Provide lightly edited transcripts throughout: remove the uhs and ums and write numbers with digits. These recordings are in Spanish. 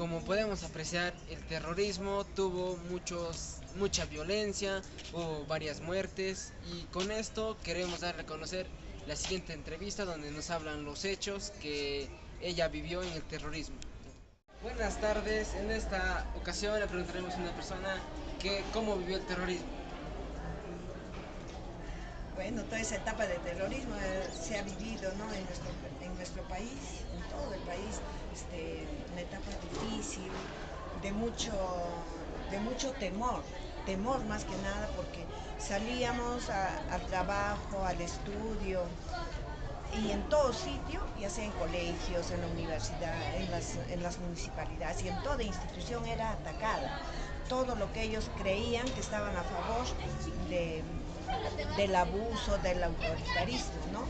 como podemos apreciar, el terrorismo tuvo mucha violencia, hubo varias muertes y con esto queremos dar a conocer la siguiente entrevista donde nos hablan los hechos que ella vivió en el terrorismo. Buenas tardes, en esta ocasión le preguntaremos a una persona que cómo vivió el terrorismo. Bueno, toda esa etapa de terrorismo se ha vivido, ¿no? en nuestro país, en todo el país, una etapa difícil, de mucho temor más que nada, porque salíamos al trabajo, al estudio, y en todo sitio, ya sea en colegios, en la universidad, en las municipalidades y en toda institución era atacada. Todo lo que ellos creían que estaban a favor del abuso, del autoritarismo, ¿no?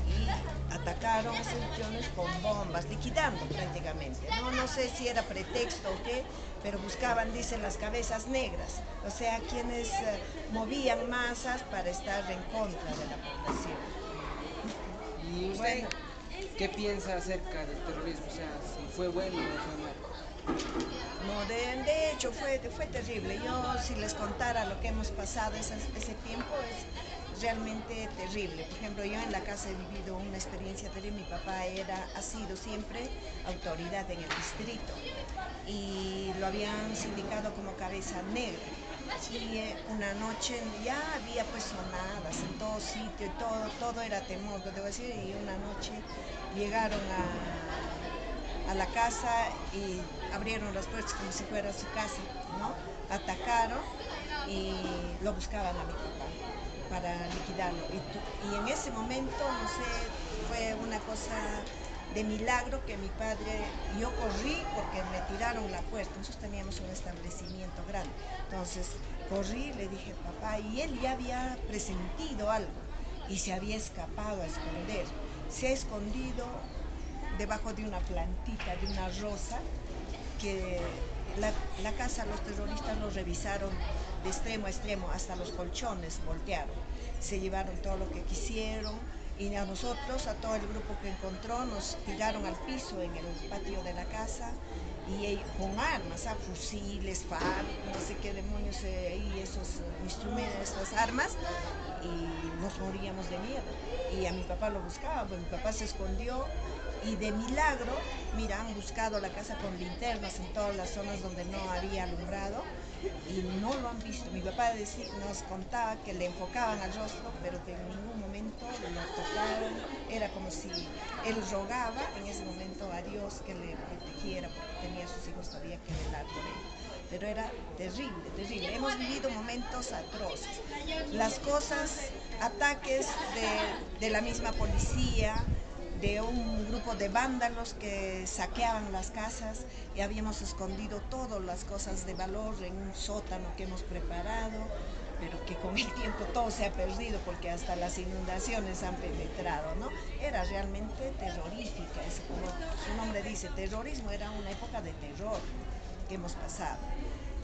Y atacaron instituciones con bombas, liquidando prácticamente, ¿no? No sé si era pretexto o qué, pero buscaban, dicen, las cabezas negras, o sea, quienes movían masas para estar en contra de la población. ¿Y usted Bueno, qué piensa acerca del terrorismo? O sea, si fue bueno o fue malo. no, de hecho fue terrible. Yo si les contara lo que hemos pasado ese tiempo es realmente terrible. Por ejemplo, yo en la casa he vivido una experiencia terrible. Mi papá ha sido siempre autoridad en el distrito y lo habían sindicado como cabeza negra. Y una noche ya había pues sonadas en todo sitio y todo era temor, debo decir, y una noche llegaron a la casa y abrieron las puertas como si fuera su casa, ¿no? Atacaron y lo buscaban a mi papá para liquidarlo. Y en ese momento, no sé, fue una cosa de milagro que mi padre, yo corrí porque me tiraron la puerta, nosotros teníamos un establecimiento grande, entonces corrí, le dije papá, y él ya había presentido algo y se había escapado a esconder, se ha escondido debajo de una plantita, de una rosa, que la casa los terroristas lo revisaron de extremo a extremo, hasta los colchones voltearon, se llevaron todo lo que quisieron y a nosotros, a todo el grupo que encontró, nos tiraron al piso en el patio de la casa y con armas, fusiles, FARC, no sé qué demonios, y esos instrumentos, esas armas, y nos moríamos de miedo. Y a mi papá lo buscaban, pues mi papá se escondió y de milagro, mira, han buscado la casa con linternas en todas las zonas donde no había alumbrado y no lo han visto. Mi papá nos contaba que le enfocaban al rostro, pero que en ningún momento lo tocaron. Era como si él rogaba en ese momento a Dios que le protegiera, porque tenía a sus hijos todavía que velar por él. Pero era terrible, terrible. Hemos vivido momentos atroces. Las cosas, ataques de la misma policía, de un grupo de vándalos que saqueaban las casas y habíamos escondido todas las cosas de valor en un sótano que hemos preparado, pero que con el tiempo todo se ha perdido porque hasta las inundaciones han penetrado, ¿no? Era realmente terrorífica, es como su nombre dice, terrorismo, era una época de terror que hemos pasado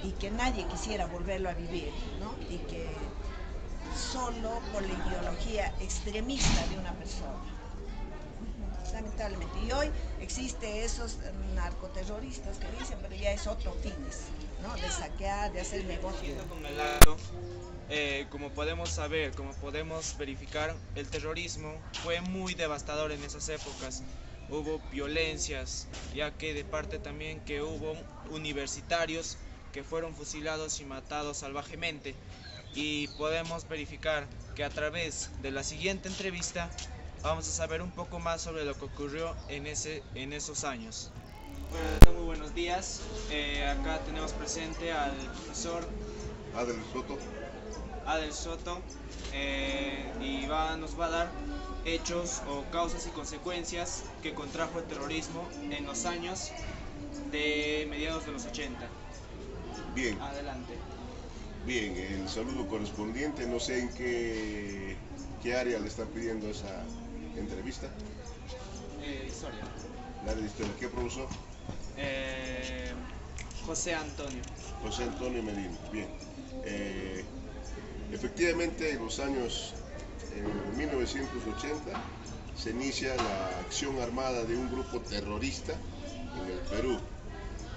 y que nadie quisiera volverlo a vivir, ¿no? Y que solo por la ideología extremista de una persona. Lamentablemente. Y hoy existe esos narcoterroristas que dicen, pero ya es otro fines, ¿no? De saquear, de hacer negocio. Con el acto, como podemos saber, como podemos verificar, el terrorismo fue muy devastador en esas épocas. Hubo violencias, ya que de parte también que hubo universitarios que fueron fusilados y matados salvajemente. Y podemos verificar que a través de la siguiente entrevista vamos a saber un poco más sobre lo que ocurrió en esos años. Bueno, muy buenos días. Acá tenemos presente al profesor Adel Soto y nos va a dar hechos o causas y consecuencias que contrajo el terrorismo en los años de mediados de los 80. Bien. Adelante. Bien, el saludo correspondiente, no sé en qué área le están pidiendo esa entrevista. Historia. La de historia, ¿qué profesor? José Antonio. José Antonio Medina, bien. Efectivamente, en los años 1980 se inicia la acción armada de un grupo terrorista en el Perú.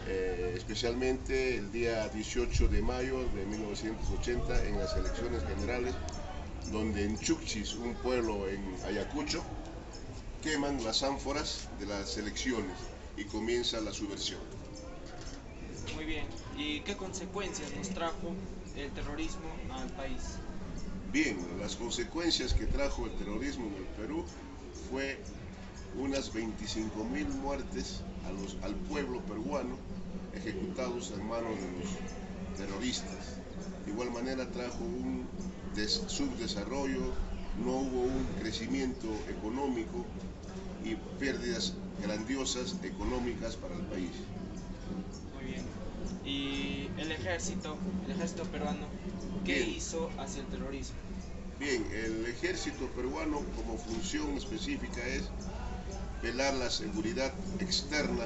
especialmente el día 18 de mayo de 1980 en las elecciones generales, donde en Chuchis, un pueblo en Ayacucho, queman las ánforas de las elecciones y comienza la subversión. Muy bien. ¿Y qué consecuencias nos trajo el terrorismo al país? Bien, las consecuencias que trajo el terrorismo en el Perú fue unas 25.000 muertes al pueblo peruano ejecutados en manos de los terroristas. De igual manera trajo un subdesarrollo, no hubo un crecimiento económico y pérdidas grandiosas económicas para el país. Muy bien. ¿Y el ejército peruano, qué hizo hacia el terrorismo? Bien, el ejército peruano como función específica es velar la seguridad externa,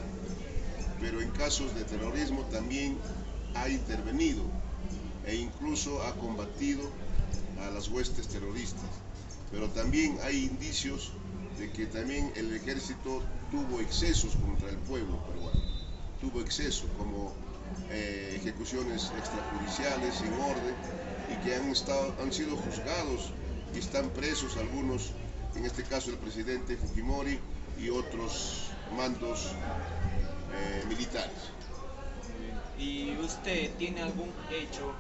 pero en casos de terrorismo también ha intervenido e incluso ha combatido a las huestes terroristas. Pero también hay indicios de que también el ejército tuvo excesos contra el pueblo peruano. Tuvo excesos como ejecuciones extrajudiciales sin orden y que han sido juzgados y están presos algunos, en este caso el presidente Fujimori y otros mandos militares. ¿Y usted tiene algún hecho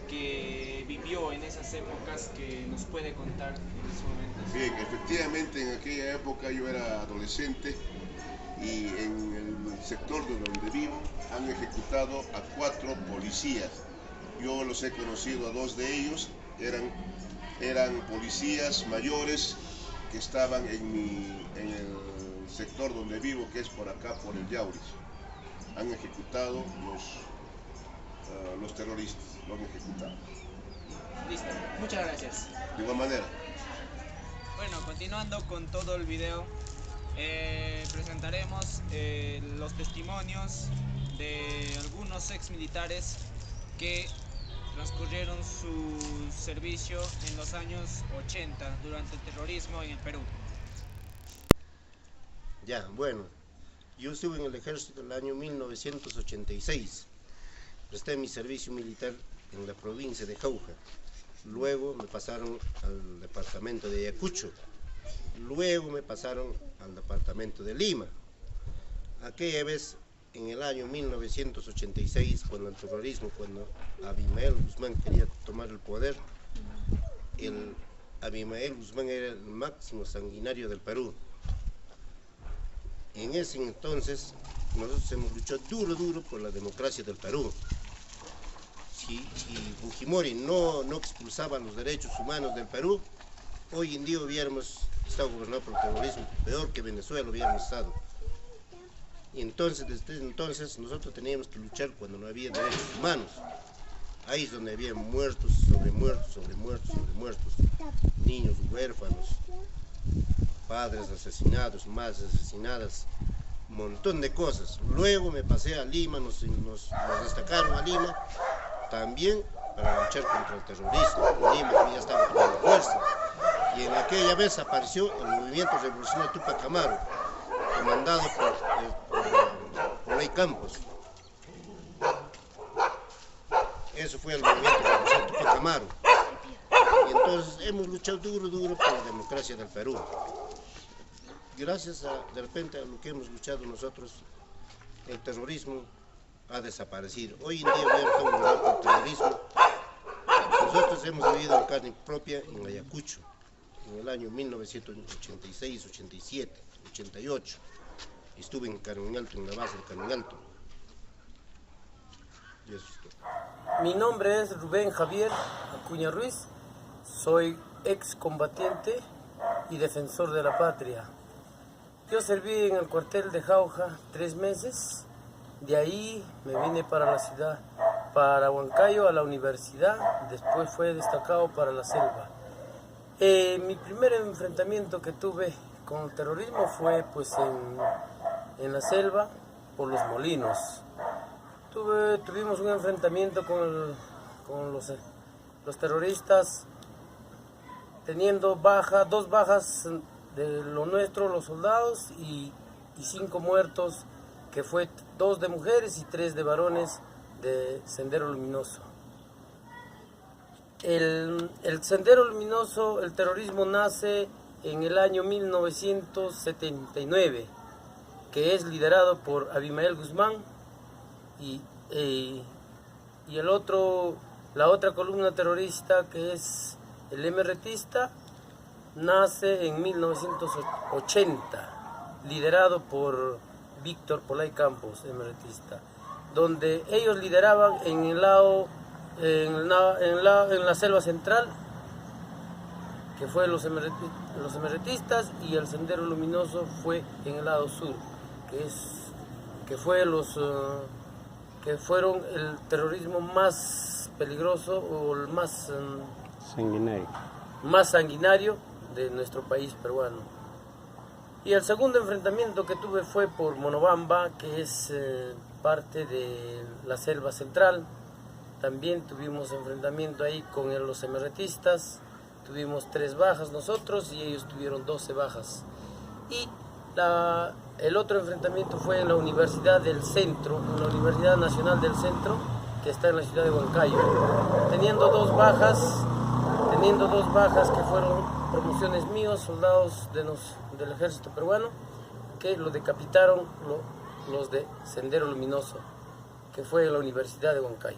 que vivió en esas épocas que nos puede contar en estos momentos? Bien, efectivamente en aquella época yo era adolescente y en el sector de donde vivo han ejecutado a 4 policías. Yo los he conocido a 2 de ellos, eran policías mayores que estaban en el sector donde vivo, que es por acá, por el Yauris. Han ejecutado los terroristas, lo han ejecutado. Listo, muchas gracias. De igual manera. Bueno, continuando con todo el video, presentaremos los testimonios de algunos exmilitares que transcurrieron su servicio en los años 80 durante el terrorismo en el Perú. Ya, bueno, yo estuve en el ejército en el año 1986. Presté mi servicio militar en la provincia de Jauja. Luego me pasaron al departamento de Ayacucho. Luego me pasaron al departamento de Lima. Aquella vez, en el año 1986, cuando el terrorismo, cuando Abimael Guzmán quería tomar el poder, Abimael Guzmán era el máximo sanguinario del Perú. En ese entonces, nosotros hemos luchado duro por la democracia del Perú. Si Fujimori no expulsaba los derechos humanos del Perú, hoy en día hubiéramos estado gobernados por el terrorismo, peor que Venezuela hubiéramos estado. Y entonces, desde entonces, nosotros teníamos que luchar cuando no había derechos humanos. Ahí es donde había muertos, sobre muertos, niños huérfanos, padres asesinados, madres asesinadas, un montón de cosas. Luego me pasé a Lima, nos destacaron a Lima, también para luchar contra el terrorismo. Lima ya estaba tomando fuerza. Y en aquella vez apareció el movimiento revolucionario Tupac Amaru, comandado por Ley Campos. Eso fue el movimiento revolucionario Tupac Amaru. Y entonces hemos luchado duro por la democracia del Perú. Gracias de repente a lo que hemos luchado nosotros, el terrorismo ha desaparecido. Hoy en día estamos luchando por el terrorismo. Nosotros hemos vivido en carne propia en Ayacucho, en el año 1986, 87, 88. Estuve en Carmen Alto, en la base de Carmen Alto. Y eso es todo. Mi nombre es Rubén Javier Acuña Ruiz, soy excombatiente y defensor de la patria. Yo serví en el cuartel de Jauja 3 meses, de ahí me vine para la ciudad, para Huancayo a la universidad, después fue destacado para la selva. Mi primer enfrentamiento que tuve con el terrorismo fue pues en la selva por Los Molinos. Tuvimos un enfrentamiento con los terroristas, teniendo 2 bajas de lo nuestro, los soldados, y 5 muertos que fue 2 de mujeres y 3 de varones de Sendero Luminoso. El Sendero Luminoso, el terrorismo nace en el año 1979, que es liderado por Abimael Guzmán y la otra columna terrorista, que es el MRTista, nace en 1980, liderado por Víctor Polay Campos, MRTista, donde ellos lideraban en la selva central, que fue los MRTistas, y el Sendero Luminoso fue en el lado sur, que fueron el terrorismo más peligroso o el más sanguinario de nuestro país peruano. Y el segundo enfrentamiento que tuve fue por Monobamba, que es parte de la selva central. También tuvimos enfrentamiento ahí con los MRTistas, tuvimos 3 bajas nosotros y ellos tuvieron 12 bajas. Y el otro enfrentamiento fue en la Universidad del Centro, en la Universidad Nacional del Centro, que está en la ciudad de Huancayo, teniendo dos bajas que fueron promociones míos, soldados del ejército peruano, que lo decapitaron los de Sendero Luminoso, que fue en la Universidad de Huancayo.